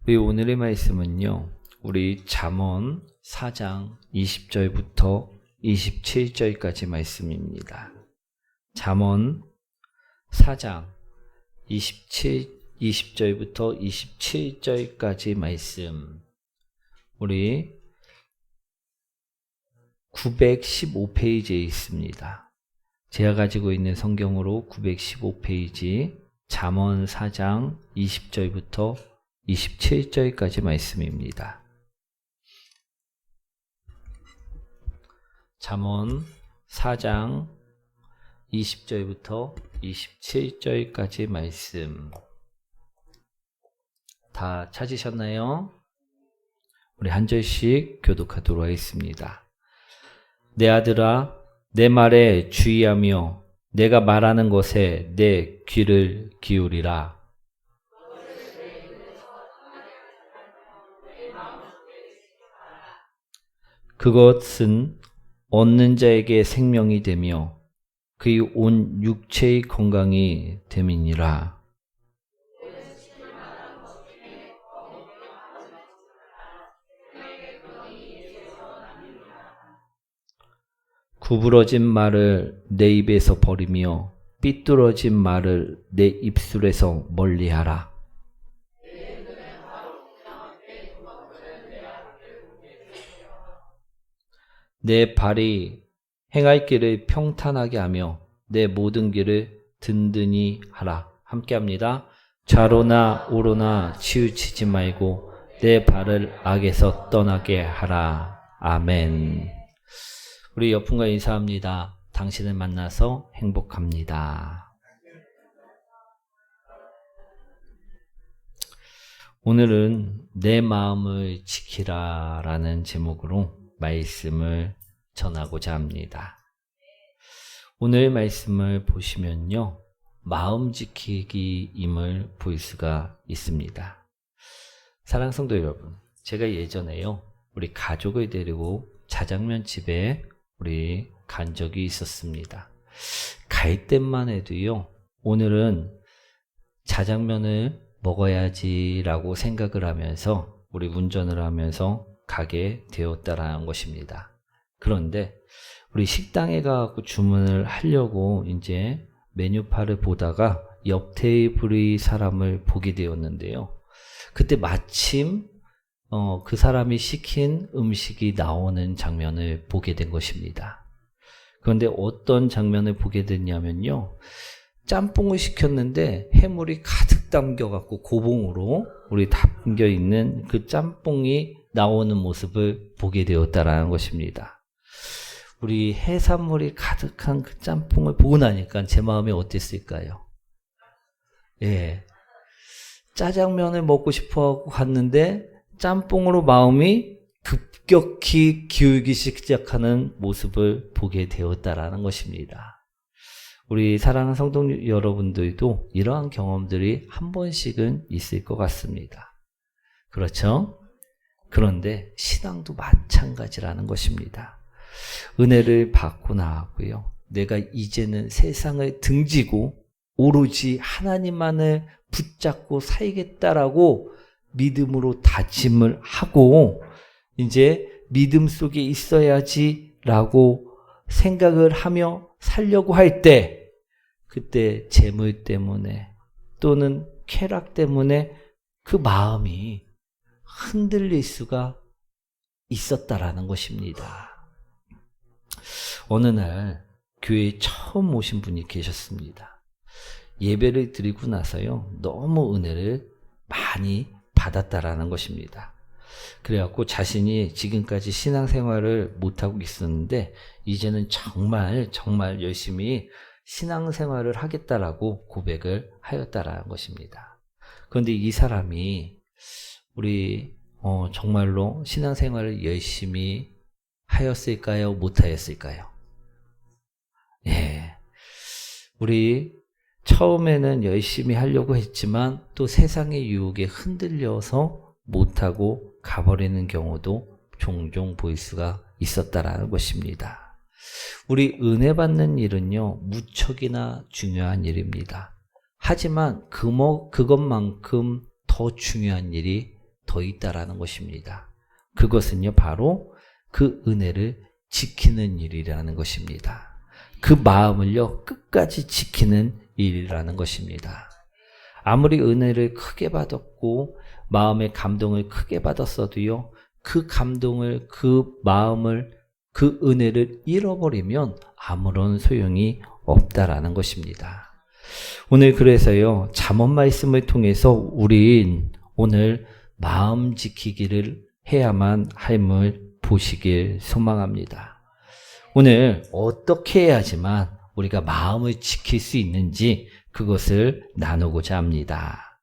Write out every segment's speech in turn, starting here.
우리 오늘의 말씀은요, 우리 잠언 4장 20절부터 27절까지 말씀입니다. 잠언 4장 20절부터 27절까지 말씀, 우리 915페이지에 있습니다. 제가 가지고 있는 성경으로 915페이지 잠언 4장 20절부터 27절까지 말씀입니다. 잠언 4장 20절부터 27절까지 말씀 다 찾으셨나요? 우리 한 절씩 교독하도록 하겠습니다. 내 아들아, 내 말에 주의하며 내가 말하는 것에 내 귀를 기울이라. 그것은 얻는 자에게 생명이 되며 그의 온 육체의 건강이 됨이니라. 구부러진 말을 내 입에서 버리며 삐뚤어진 말을 내 입술에서 멀리하라. 내 발이 행할 길을 평탄하게 하며 내 모든 길을 든든히 하라. 함께 합니다. 좌로나 우로나 치우치지 말고 내 발을 악에서 떠나게 하라. 아멘. 우리 옆분과 인사합니다. 당신을 만나서 행복합니다. 오늘은 내 마음을 지키라 라는 제목으로 말씀을 전하고자 합니다. 오늘 말씀을 보시면요, 마음 지키기임을 볼 수가 있습니다. 사랑하는 성도 여러분, 제가 예전에요, 우리 가족을 데리고 자장면 집에 우리 간 적이 있었습니다. 갈 때만 해도요, 오늘은 자장면을 먹어야지 라고 생각을 하면서 우리 운전을 하면서 가게 되었다라는 것입니다. 그런데 우리 식당에 가서 주문을 하려고 이제 메뉴판을 보다가 옆 테이블의 사람을 보게 되었는데요. 그때 마침 그 사람이 시킨 음식이 나오는 장면을 보게 된 것입니다. 그런데 어떤 장면을 보게 됐냐면요, 짬뽕을 시켰는데 해물이 가득 담겨갖고 고봉으로 우리 담겨 있는 그 짬뽕이 나오는 모습을 보게 되었다라는 것입니다. 우리 해산물이 가득한 그 짬뽕을 보고 나니까 제 마음이 어땠을까요? 예, 짜장면을 먹고 싶어 갔는데 짬뽕으로 마음이 급격히 기울기 시작하는 모습을 보게 되었다라는 것입니다. 우리 사랑하는 성도 여러분들도 이러한 경험들이 한 번씩은 있을 것 같습니다. 그렇죠? 그런데 신앙도 마찬가지라는 것입니다. 은혜를 받고 나왔고요, 내가 이제는 세상을 등지고 오로지 하나님만을 붙잡고 살겠다라고 믿음으로 다짐을 하고 이제 믿음 속에 있어야지 라고 생각을 하며 살려고 할 때, 그때 재물 때문에 또는 쾌락 때문에 그 마음이 흔들릴 수가 있었다라는 것입니다. 어느 날 교회에 처음 오신 분이 계셨습니다. 예배를 드리고 나서요, 너무 은혜를 많이 받았다라는 것입니다. 그래갖고 자신이 지금까지 신앙생활을 못하고 있었는데 이제는 정말 열심히 신앙생활을 하겠다라고 고백을 하였다라는 것입니다. 그런데 이 사람이 우리 정말로 신앙생활을 열심히 하였을까요? 못하였을까요? 예, 우리 처음에는 열심히 하려고 했지만 또 세상의 유혹에 흔들려서 못하고 가버리는 경우도 종종 보일 수가 있었다라는 것입니다. 우리 은혜 받는 일은요, 무척이나 중요한 일입니다. 하지만 그것만큼 더 중요한 일이 더 있다라는 것입니다. 그것은요, 바로 그 은혜를 지키는 일이라는 것입니다. 그 마음을요, 끝까지 지키는 일이라는 것입니다. 아무리 은혜를 크게 받았고 마음의 감동을 크게 받았어도요, 그 감동을, 그 마음을, 그 은혜를 잃어버리면 아무런 소용이 없다라는 것입니다. 오늘 그래서요, 잠언 말씀을 통해서 우린 오늘 마음 지키기를 해야만 함을 보시길 소망합니다. 오늘 어떻게 해야지만 우리가 마음을 지킬 수 있는지 그것을 나누고자 합니다.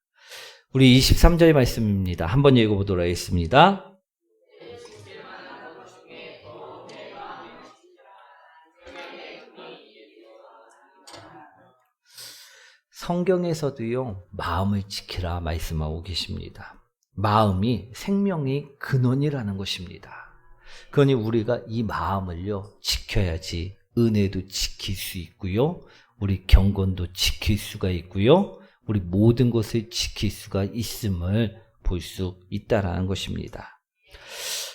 우리 23절 말씀입니다. 한번 읽어보도록 하겠습니다. 성경에서도요, 마음을 지키라 말씀하고 계십니다. 마음이 생명의 근원이라는 것입니다. 그러니 우리가 이 마음을요, 지켜야지 은혜도 지킬 수 있고요, 우리 경건도 지킬 수가 있고요, 우리 모든 것을 지킬 수가 있음을 볼 수 있다라는 것입니다.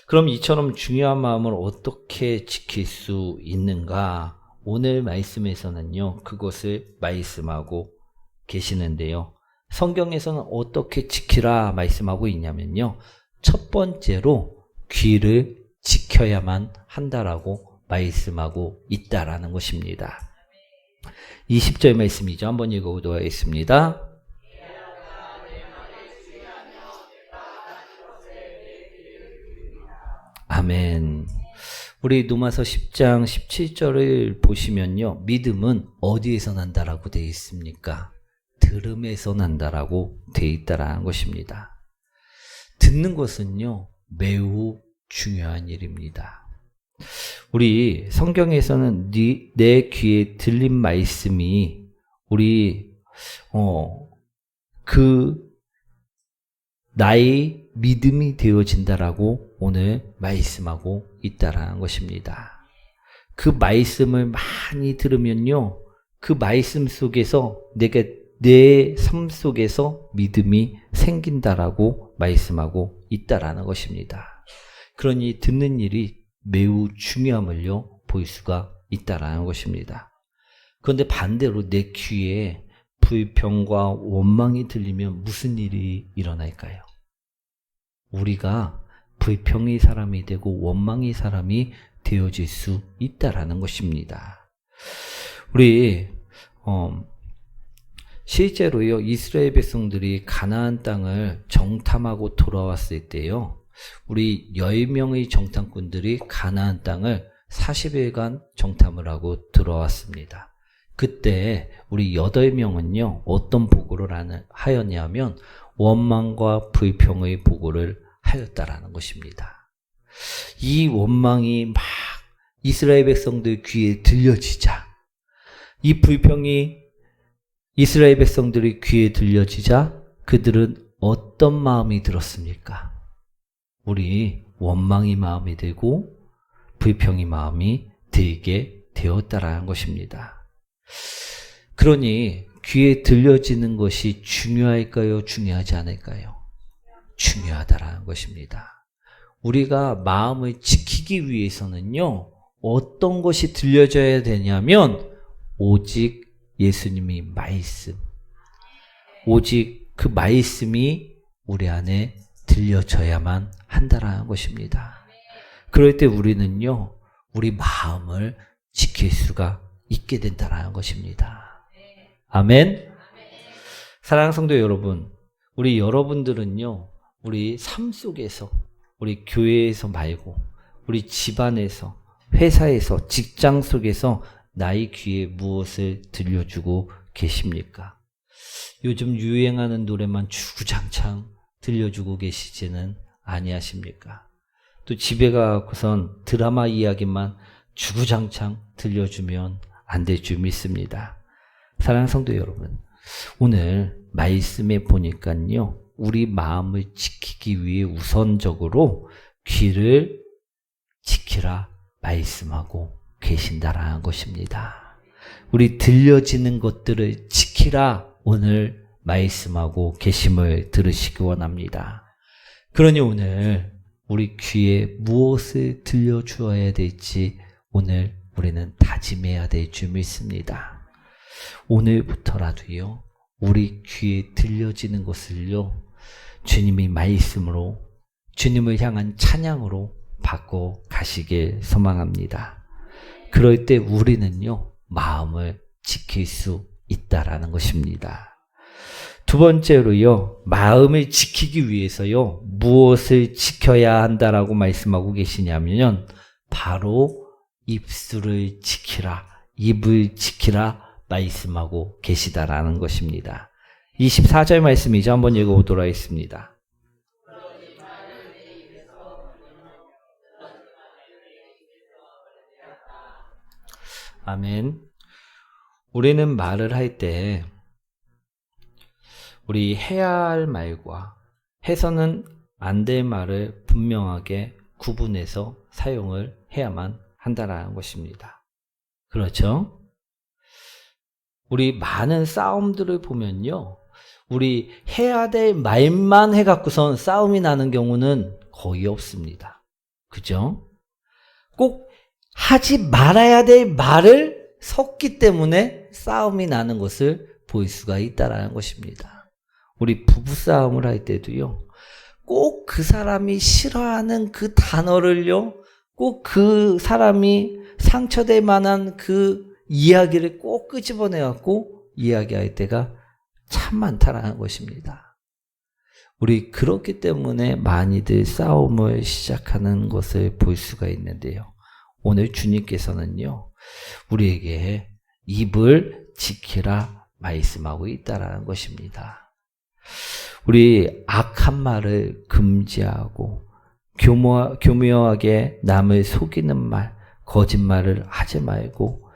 그럼 이처럼 중요한 마음을 어떻게 지킬 수 있는가? 오늘 말씀에서는요, 그것을 말씀하고 계시는데요. 성경에서는 어떻게 지키라 말씀하고 있냐면요, 첫 번째로 귀를 지켜야만 한다라고 말씀하고 있다라는 것입니다. 20절 말씀이죠. 한번 읽어보도록 하겠습니다. 아멘. 우리 로마서 10장 17절을 보시면요, 믿음은 어디에서 난다라고 되어 있습니까? 들음에서 난다라고 되어 있다라는 것입니다. 듣는 것은요, 매우 중요한 일입니다. 우리 성경에서는 내 귀에 들린 말씀이 우리 나의 믿음이 되어진다라고 오늘 말씀하고 있다라는 것입니다. 그 말씀을 많이 들으면요, 그 말씀 속에서 내 삶 속에서 믿음이 생긴다라고 말씀하고 있다라는 것입니다. 그러니 듣는 일이 매우 중요함을요, 볼 수가 있다라는 것입니다. 그런데 반대로 내 귀에 불평과 원망이 들리면 무슨 일이 일어날까요? 우리가 불평의 사람이 되고 원망의 사람이 되어질 수 있다라는 것입니다. 우리 실제로요, 이스라엘 백성들이 가나안 땅을 정탐하고 돌아왔을 때요, 우리 10명의 정탐꾼들이 가나안 땅을 40일간 정탐을 하고 들어왔습니다. 그때 우리 8명은요, 어떤 보고를 하였냐면 원망과 불평의 보고를 하였다라는 것입니다. 이 원망이 막 이스라엘 백성들 귀에 들려지자, 이 불평이 이스라엘 백성들이 귀에 들려지자 그들은 어떤 마음이 들었습니까? 우리 원망의 마음이 들고 불평의 마음이 들게 되었다라는 것입니다. 그러니 귀에 들려지는 것이 중요할까요? 중요하지 않을까요? 중요하다라는 것입니다. 우리가 마음을 지키기 위해서는요, 어떤 것이 들려져야 되냐면 오직 예수님이 말씀, 오직 그 말씀이 우리 안에 들려져야만 한다라는 것입니다. 그럴 때 우리는요, 우리 마음을 지킬 수가 있게 된다라는 것입니다. 아멘. 사랑하는 성도 여러분, 우리 여러분들은요, 우리 삶 속에서, 우리 교회에서 말고 우리 집안에서, 회사에서, 직장 속에서 나의 귀에 무엇을 들려주고 계십니까? 요즘 유행하는 노래만 주구장창 들려주고 계시지는 아니하십니까? 또 집에 가고선 드라마 이야기만 주구장창 들려주면 안 될 줄 믿습니다. 사랑하는 성도 여러분, 오늘 말씀에 보니까요, 우리 마음을 지키기 위해 우선적으로 귀를 지키라 말씀하고 계신다라는 것입니다. 우리 들려지는 것들을 지키라 오늘 말씀하고 계심을 들으시기 원합니다. 그러니 오늘 우리 귀에 무엇을 들려주어야 될지 오늘 우리는 다짐해야 될 줄 믿습니다. 오늘부터라도요, 우리 귀에 들려지는 것을요, 주님의 말씀으로, 주님을 향한 찬양으로 바꿔 가시길 소망합니다. 그럴 때 우리는요, 마음을 지킬 수 있다라는 것입니다. 두 번째로요, 마음을 지키기 위해서요, 무엇을 지켜야 한다라고 말씀하고 계시냐면, 바로 입술을 지키라, 입을 지키라 말씀하고 계시다라는 것입니다. 24절 말씀이죠. 한번 읽어보도록 하겠습니다. 아멘. 우리는 말을 할 때 우리 해야 할 말과 해서는 안 될 말을 분명하게 구분해서 사용을 해야만 한다라는 것입니다. 그렇죠? 우리 많은 싸움들을 보면요, 우리 해야 될 말만 해갖고선 싸움이 나는 경우는 거의 없습니다. 그죠? 꼭 하지 말아야 될 말을 섞기 때문에 싸움이 나는 것을 볼 수가 있다라는 것입니다. 우리 부부싸움을 할 때도요, 꼭 그 사람이 싫어하는 그 단어를요, 꼭 그 사람이 상처될 만한 그 이야기를 꼭 끄집어내갖고 이야기할 때가 참 많다라는 것입니다. 우리 그렇기 때문에 많이들 싸움을 시작하는 것을 볼 수가 있는데요. 오늘 주님께서는요, 우리에게 입을 지키라 말씀하고 있다라는 것입니다. 우리 악한 말을 금지하고 교묘하게 남을 속이는 말, 거짓말을 하지 말고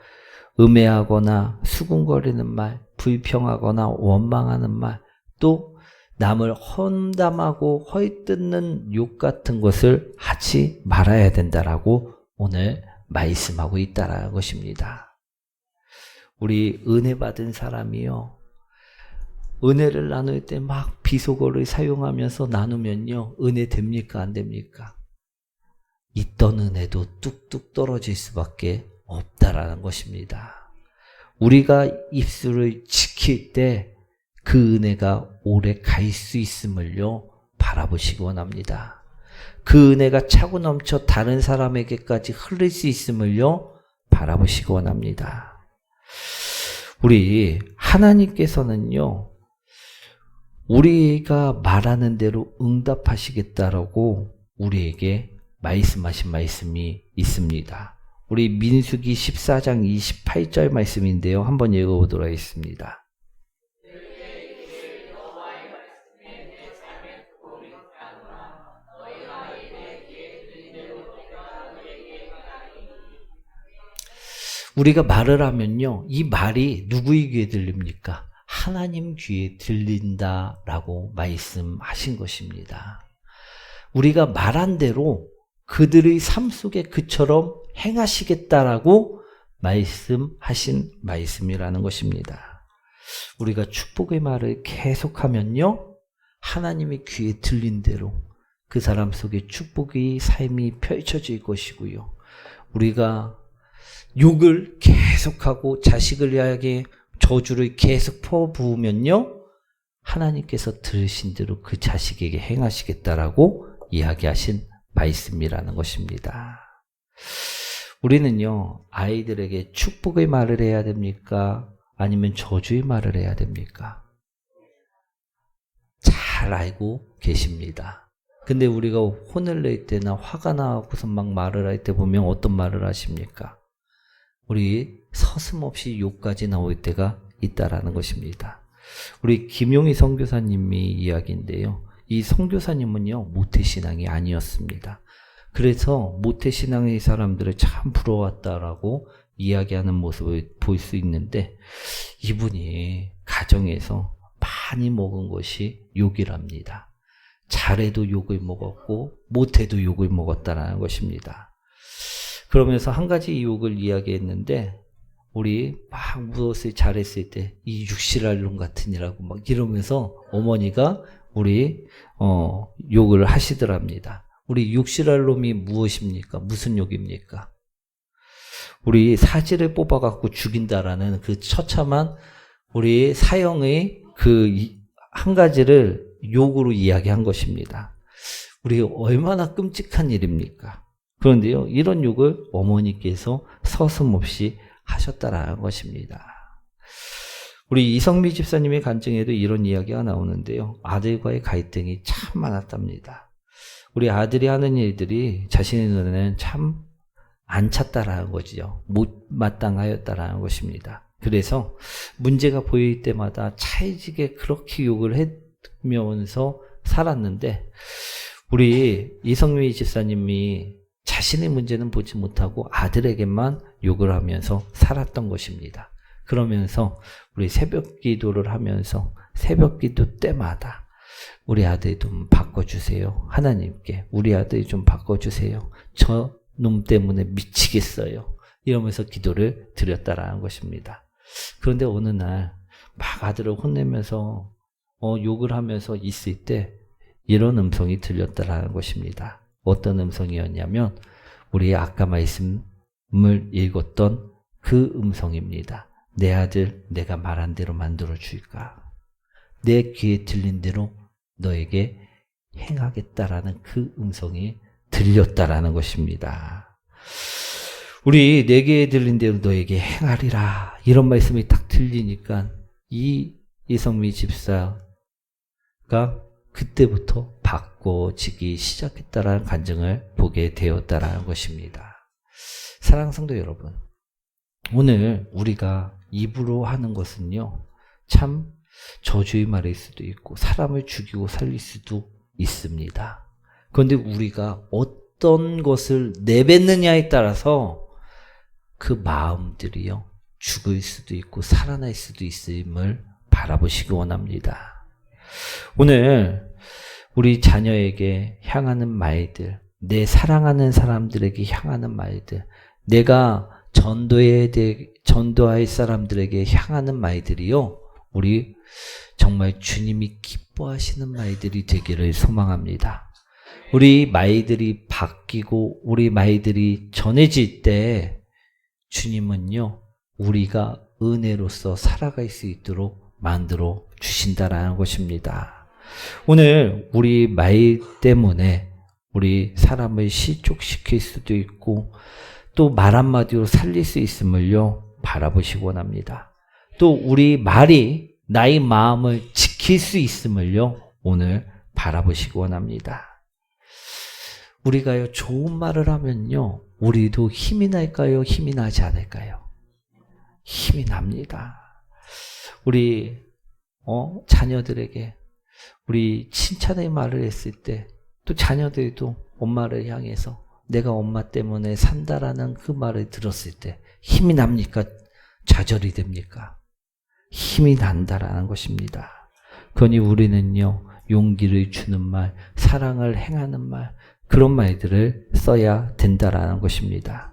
음해하거나 수군거리는 말, 불평하거나 원망하는 말, 또 남을 험담하고 헐뜯는 욕 같은 것을 하지 말아야 된다라고 오늘 말씀하고 있다라는 것입니다. 우리 은혜 받은 사람이요, 은혜를 나눌 때 막 비속어를 사용하면서 나누면요, 은혜 됩니까? 안 됩니까? 있던 은혜도 뚝뚝 떨어질 수밖에 없다라는 것입니다. 우리가 입술을 지킬 때 그 은혜가 오래 갈 수 있음을요, 바라보시기 원합니다. 그 은혜가 차고 넘쳐 다른 사람에게까지 흐를 수 있음을요, 바라보시기 원합니다. 우리 하나님께서는요, 우리가 말하는 대로 응답하시겠다라고 우리에게 말씀하신 말씀이 있습니다. 우리 민수기 14장 28절 말씀인데요. 한번 읽어보도록 하겠습니다. 우리가 말을 하면요, 이 말이 누구의 귀에 들립니까? 하나님 귀에 들린다라고 말씀하신 것입니다. 우리가 말한 대로 그들의 삶 속에 그처럼 행하시겠다라고 말씀하신 말씀이라는 것입니다. 우리가 축복의 말을 계속하면요, 하나님의 귀에 들린 대로 그 사람 속에 축복의 삶이 펼쳐질 것이고요. 우리가 욕을 계속하고 자식을 향하게 저주를 계속 퍼부으면요, 하나님께서 들으신 대로 그 자식에게 행하시겠다라고 이야기하신 말씀이라는 것입니다. 우리는요, 아이들에게 축복의 말을 해야 됩니까? 아니면 저주의 말을 해야 됩니까? 잘 알고 계십니다. 근데 우리가 혼을 낼 때나 화가 나고서 막 말을 할 때 보면 어떤 말을 하십니까? 우리 서슴없이 욕까지 나올 때가 있다라는 것입니다. 우리 김용희 선교사님이 이야기인데요. 이 선교사님은요, 모태신앙이 아니었습니다. 그래서 모태신앙의 사람들을 참 부러웠다라고 이야기하는 모습을 볼 수 있는데, 이분이 가정에서 많이 먹은 것이 욕이랍니다. 잘해도 욕을 먹었고 못해도 욕을 먹었다라는 것입니다. 그러면서 한 가지 욕을 이야기했는데, 우리 막 무엇을 잘했을 때 이 육실할 놈 같으니라고 막 이러면서 어머니가 우리 욕을 하시더랍니다. 우리 육실할 놈이 무엇입니까? 무슨 욕입니까? 우리 사지를 뽑아갖고 죽인다라는 그 처참한 우리 사형의 그 한 가지를 욕으로 이야기한 것입니다. 우리 얼마나 끔찍한 일입니까? 그런데요, 이런 욕을 어머니께서 서슴없이 하셨다라는 것입니다. 우리 이성미 집사님의 간증에도 이런 이야기가 나오는데요. 아들과의 갈등이 참 많았답니다. 우리 아들이 하는 일들이 자신의 눈에는 참 안 찼다라는 거지요. 못마땅하였다라는 것입니다. 그래서 문제가 보일 때마다 차이지게 그렇게 욕을 하면서 살았는데 우리 이성미 집사님이 자신의 문제는 보지 못하고 아들에게만 욕을 하면서 살았던 것입니다. 그러면서 우리 새벽 기도를 하면서 새벽 기도 때마다 우리 아들 좀 바꿔주세요. 하나님께 우리 아들 좀 바꿔주세요. 저 놈 때문에 미치겠어요. 이러면서 기도를 드렸다라는 것입니다. 그런데 어느 날 막 아들을 혼내면서 욕을 하면서 있을 때 이런 음성이 들렸다라는 것입니다. 어떤 음성이었냐면 우리 아까 말씀을 읽었던 그 음성입니다. 내 아들 내가 말한 대로 만들어 줄까? 내 귀에 들린 대로 너에게 행하겠다라는 그 음성이 들렸다라는 것입니다. 우리 내 귀에 들린 대로 너에게 행하리라 이런 말씀이 딱 들리니까 이 이성미 집사가 그때부터 바꿔지기 시작했다라는 간증을 보게 되었다라는 것입니다. 사랑하는 성도 여러분, 오늘 우리가 입으로 하는 것은요, 참 저주의 말일 수도 있고 사람을 죽이고 살릴 수도 있습니다. 그런데 우리가 어떤 것을 내뱉느냐에 따라서 그 마음들이요, 죽을 수도 있고 살아날 수도 있음을 바라보시기 원합니다. 오늘 우리 자녀에게 향하는 말들, 내 사랑하는 사람들에게 향하는 말들, 내가 전도할 사람들에게 향하는 말들이요, 우리 정말 주님이 기뻐하시는 말들이 되기를 소망합니다. 우리 말들이 바뀌고 우리 말들이 전해질 때 주님은요, 우리가 은혜로서 살아갈 수 있도록 만들어 주신다라는 것입니다. 오늘 우리 말 때문에 우리 사람을 실족시킬 수도 있고 또 말 한마디로 살릴 수 있음을요, 바라보시기 원합니다. 또 우리 말이 나의 마음을 지킬 수 있음을요, 오늘 바라보시기 원합니다. 우리가요, 좋은 말을 하면요, 우리도 힘이 날까요? 힘이 나지 않을까요? 힘이 납니다. 우리 자녀들에게 우리 칭찬의 말을 했을 때 또 자녀들도 엄마를 향해서 내가 엄마 때문에 산다라는 그 말을 들었을 때 힘이 납니까? 좌절이 됩니까? 힘이 난다라는 것입니다. 그러니 우리는요, 용기를 주는 말, 사랑을 행하는 말, 그런 말들을 써야 된다라는 것입니다.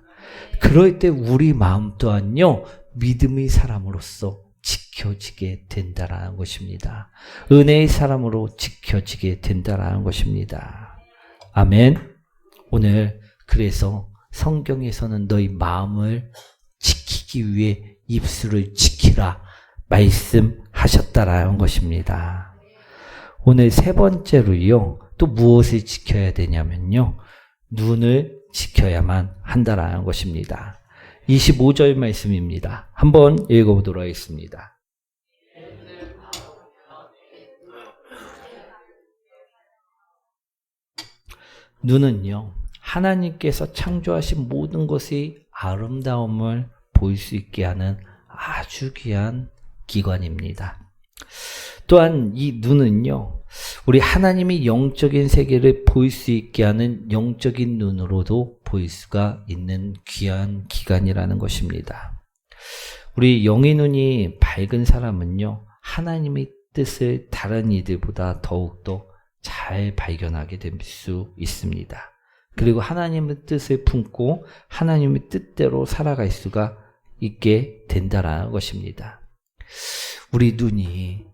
그럴 때 우리 마음 또한요, 믿음의 사람으로서 지켜지게 된다라는 것입니다. 은혜의 사람으로 지켜지게 된다라는 것입니다. 아멘. 오늘 그래서 성경에서는 너희 마음을 지키기 위해 입술을 지키라 말씀하셨다라는 것입니다. 오늘 세 번째로요, 또 무엇을 지켜야 되냐면요, 눈을 지켜야만 한다라는 것입니다. 25절 말씀입니다. 한번 읽어보도록 하겠습니다. 눈은요, 하나님께서 창조하신 모든 것의 아름다움을 볼 수 있게 하는 아주 귀한 기관입니다. 또한 이 눈은요, 우리 하나님이 영적인 세계를 볼 수 있게 하는 영적인 눈으로도 볼 수가 있는 귀한 기관이라는 것입니다. 우리 영의 눈이 밝은 사람은요, 하나님의 뜻을 다른 이들보다 더욱더 잘 발견하게 될 수 있습니다. 그리고 하나님의 뜻을 품고 하나님의 뜻대로 살아갈 수가 있게 된다라는 것입니다. 우리 눈이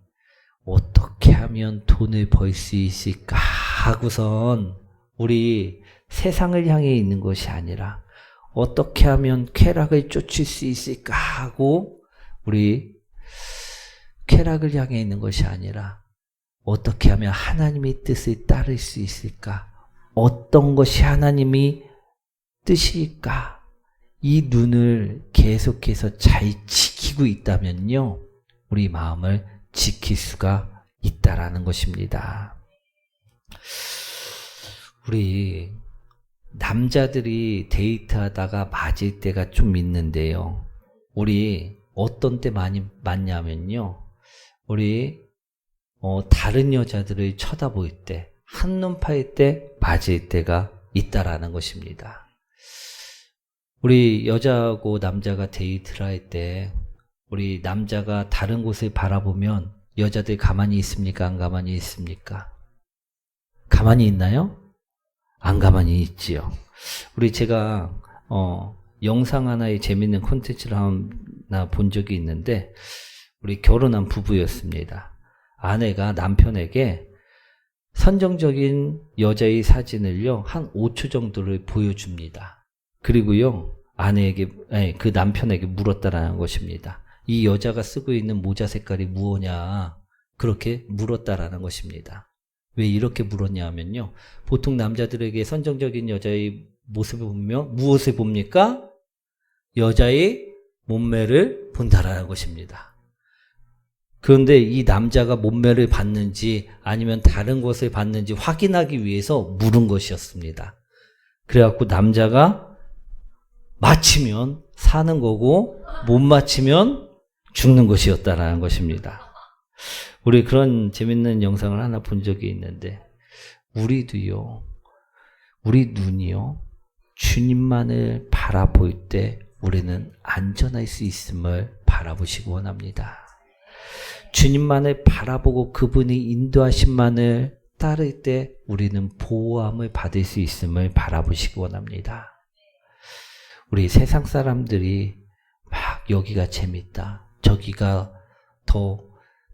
어떻게 하면 돈을 벌 수 있을까 하고선 우리 세상을 향해 있는 것이 아니라 어떻게 하면 쾌락을 쫓을 수 있을까 하고 우리 쾌락을 향해 있는 것이 아니라 어떻게 하면 하나님의 뜻을 따를 수 있을까? 어떤 것이 하나님의 뜻일까? 이 눈을 계속해서 잘 지키고 있다면요, 우리 마음을 지킬 수가 있다라는 것입니다. 우리 남자들이 데이트하다가 맞을 때가 좀 있는데요. 우리 어떤 때 많이 맞냐면요, 우리 다른 여자들을 쳐다볼 때, 한눈 팔 때 맞을 때가 있다라는 것입니다. 우리 여자하고 남자가 데이트를 할 때 우리 남자가 다른 곳을 바라보면 여자들 가만히 있습니까? 안 가만히 있습니까? 가만히 있나요? 안 가만히 있지요. 우리 제가 영상 하나의 재밌는 콘텐츠를 하나 본 적이 있는데, 우리 결혼한 부부였습니다. 아내가 남편에게 선정적인 여자의 사진을요, 한 5초 정도를 보여줍니다. 그리고요, 그 남편에게 물었다라는 것입니다. 이 여자가 쓰고 있는 모자 색깔이 무엇냐? 그렇게 물었다라는 것입니다. 왜 이렇게 물었냐 하면요, 보통 남자들에게 선정적인 여자의 모습을 보면 무엇을 봅니까? 여자의 몸매를 본다라는 것입니다. 그런데 이 남자가 몸매를 봤는지 아니면 다른 것을 봤는지 확인하기 위해서 물은 것이었습니다. 그래갖고 남자가 맞히면 사는 거고 못 맞히면 죽는 것이었다라는 것입니다. 우리 그런 재밌는 영상을 하나 본 적이 있는데, 우리도요, 우리 눈이요, 주님만을 바라볼 때 우리는 안전할 수 있음을 바라보시기 원합니다. 주님만을 바라보고 그분이 인도하심만을 따를 때 우리는 보호함을 받을 수 있음을 바라보시기 원합니다. 우리 세상 사람들이 막 여기가 재밌다, 저기가 더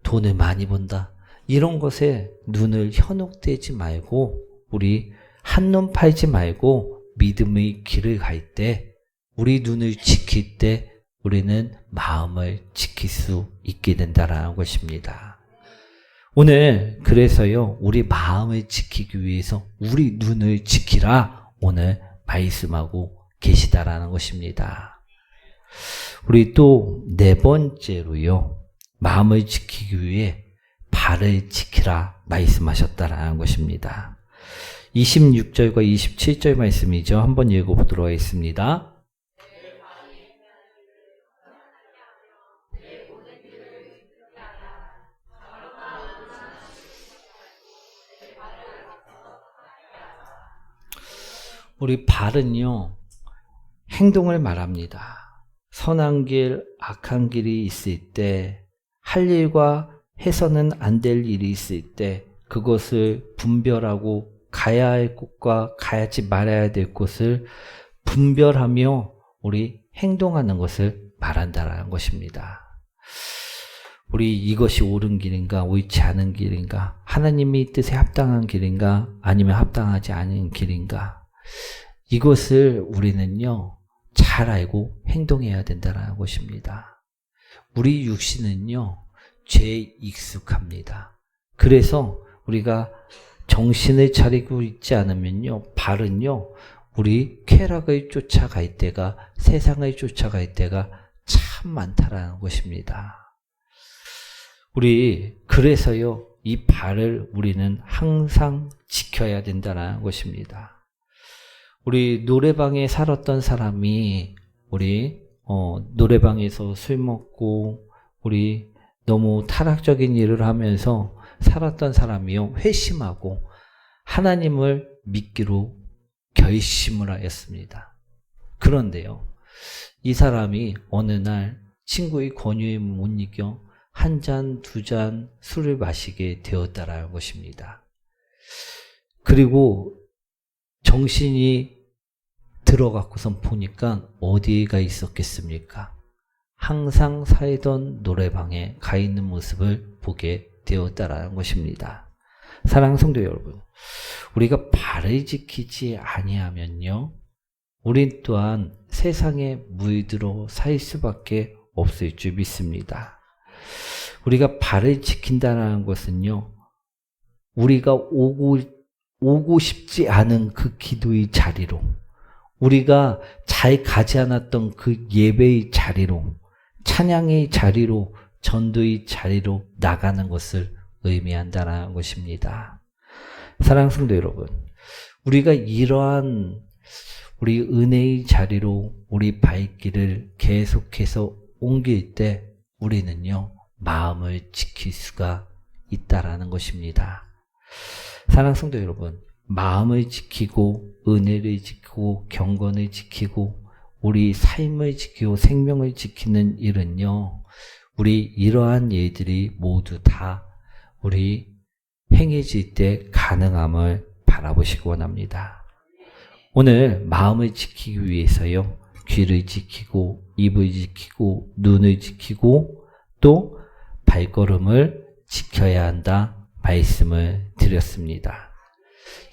돈을 많이 번다, 이런 것에 눈을 현혹되지 말고 우리 한눈 팔지 말고 믿음의 길을 갈 때, 우리 눈을 지킬 때 우리는 마음을 지킬 수 있게 된다라는 것입니다. 오늘 그래서요, 우리 마음을 지키기 위해서 우리 눈을 지키라 오늘 말씀하고 계시다라는 것입니다. 우리 또 네 번째로요, 마음을 지키기 위해 발을 지키라 말씀하셨다라는 것입니다. 26절과 27절 말씀이죠. 한번 읽어보도록 하겠습니다. 우리 발은요, 행동을 말합니다. 선한 길, 악한 길이 있을 때, 할 일과 해서는 안 될 일이 있을 때 그것을 분별하고 가야 할 곳과 가야지 말아야 될 곳을 분별하며 우리 행동하는 것을 말한다는 것입니다. 우리 이것이 옳은 길인가, 옳지 않은 길인가, 하나님의 뜻에 합당한 길인가, 아니면 합당하지 않은 길인가, 이것을 우리는요, 잘 알고 행동해야 된다는 것입니다. 우리 육신은요, 죄에 익숙합니다. 그래서 우리가 정신을 차리고 있지 않으면요, 발은요, 우리 쾌락을 쫓아갈 때가, 세상을 쫓아갈 때가 참 많다라는 것입니다. 우리 그래서요, 이 발을 우리는 항상 지켜야 된다는 것입니다. 우리 노래방에 살았던 사람이 우리 노래방에서 술 먹고 우리 너무 타락적인 일을 하면서 살았던 사람이요, 회심하고 하나님을 믿기로 결심을 하였습니다. 그런데요, 이 사람이 어느 날 친구의 권유에 못 이겨 한 잔, 두 잔 술을 마시게 되었다라는 것입니다. 그리고 정신이 들어갖고선 보니까 어디가 있었겠습니까? 항상 살던 노래방에 가 있는 모습을 보게 되었다라는 것입니다. 사랑하는 성도 여러분, 우리가 발을 지키지 아니하면요, 우리 또한 세상의 무의대로 살 수밖에 없을 줄 믿습니다. 우리가 발을 지킨다는 것은요, 우리가 오고 싶지 않은 그 기도의 자리로, 우리가 잘 가지 않았던 그 예배의 자리로, 찬양의 자리로, 전도의 자리로 나가는 것을 의미한다는 것입니다. 사랑하는 성도 여러분, 우리가 이러한 우리 은혜의 자리로 우리 발길을 계속해서 옮길 때 우리는요, 마음을 지킬 수가 있다라는 것입니다. 사랑하는 성도 여러분, 마음을 지키고 은혜를 지키고 경건을 지키고 우리 삶을 지키고 생명을 지키는 일은요, 우리 이러한 일들이 모두 다 우리 행해질 때 가능함을 바라보시기 원합니다. 오늘 마음을 지키기 위해서요, 귀를 지키고 입을 지키고 눈을 지키고 또 발걸음을 지켜야 한다 말씀을 드렸습니다.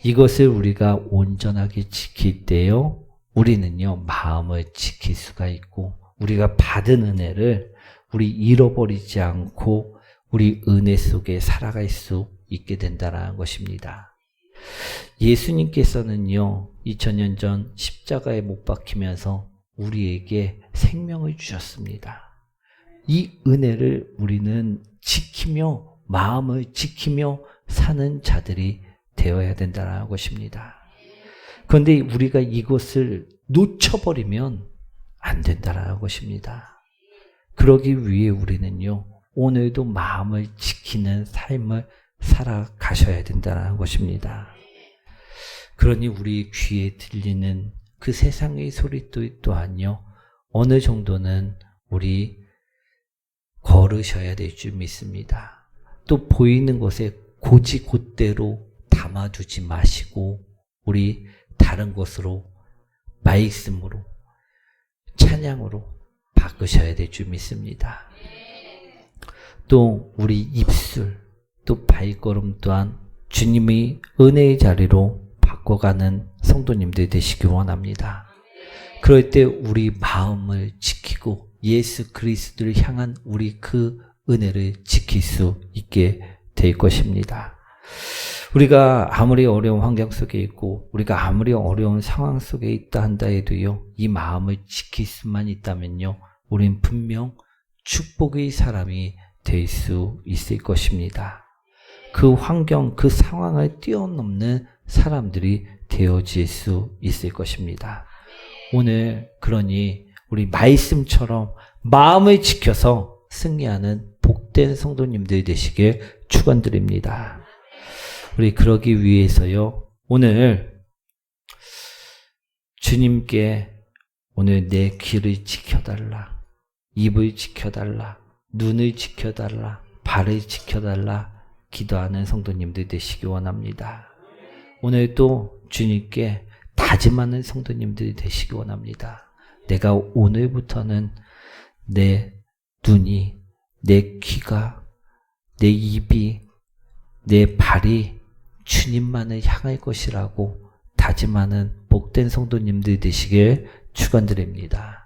이것을 우리가 온전하게 지킬 때요, 우리는요, 마음을 지킬 수가 있고 우리가 받은 은혜를 우리 잃어버리지 않고 우리 은혜 속에 살아갈 수 있게 된다는 것입니다. 예수님께서는요, 2000년 전 십자가에 못 박히면서 우리에게 생명을 주셨습니다. 이 은혜를 우리는 지키며 마음을 지키며 사는 자들이 되어야 된다는 것입니다. 그런데 우리가 이것을 놓쳐버리면 안 된다는 것입니다. 그러기 위해 우리는요, 오늘도 마음을 지키는 삶을 살아가셔야 된다는 것입니다. 그러니 우리 귀에 들리는 그 세상의 소리 또한요, 어느 정도는 우리 걸으셔야 될 줄 믿습니다. 또 보이는 것에 곧이곧대로 담아두지 마시고 우리 다른 것으로, 말씀으로, 찬양으로 바꾸셔야 될 줄 믿습니다. 또 우리 입술, 또 발걸음 또한 주님의 은혜의 자리로 바꿔가는 성도님들 되시기 원합니다. 그럴 때 우리 마음을 지키고 예수 그리스도를 향한 우리 그 은혜를 지킬 수 있게 될 것입니다. 우리가 아무리 어려운 환경 속에 있고 우리가 아무리 어려운 상황 속에 있다 한다 해도요, 이 마음을 지킬 수만 있다면요, 우린 분명 축복의 사람이 될 수 있을 것입니다. 그 환경, 그 상황을 뛰어넘는 사람들이 되어질 수 있을 것입니다. 오늘 그러니 우리 말씀처럼 마음을 지켜서 승리하는 복된 성도님들 되시길 축원드립니다. 우리 그러기 위해서요, 오늘 주님께 오늘 내 귀를 지켜달라, 입을 지켜달라, 눈을 지켜달라, 발을 지켜달라 기도하는 성도님들 되시기 원합니다. 오늘 또 주님께 다짐하는 성도님들이 되시기 원합니다. 내가 오늘부터는 내 눈이, 내 귀가, 내 입이, 내 발이 주님만을 향할 것이라고 다짐하는 복된 성도님들 되시길 축원드립니다.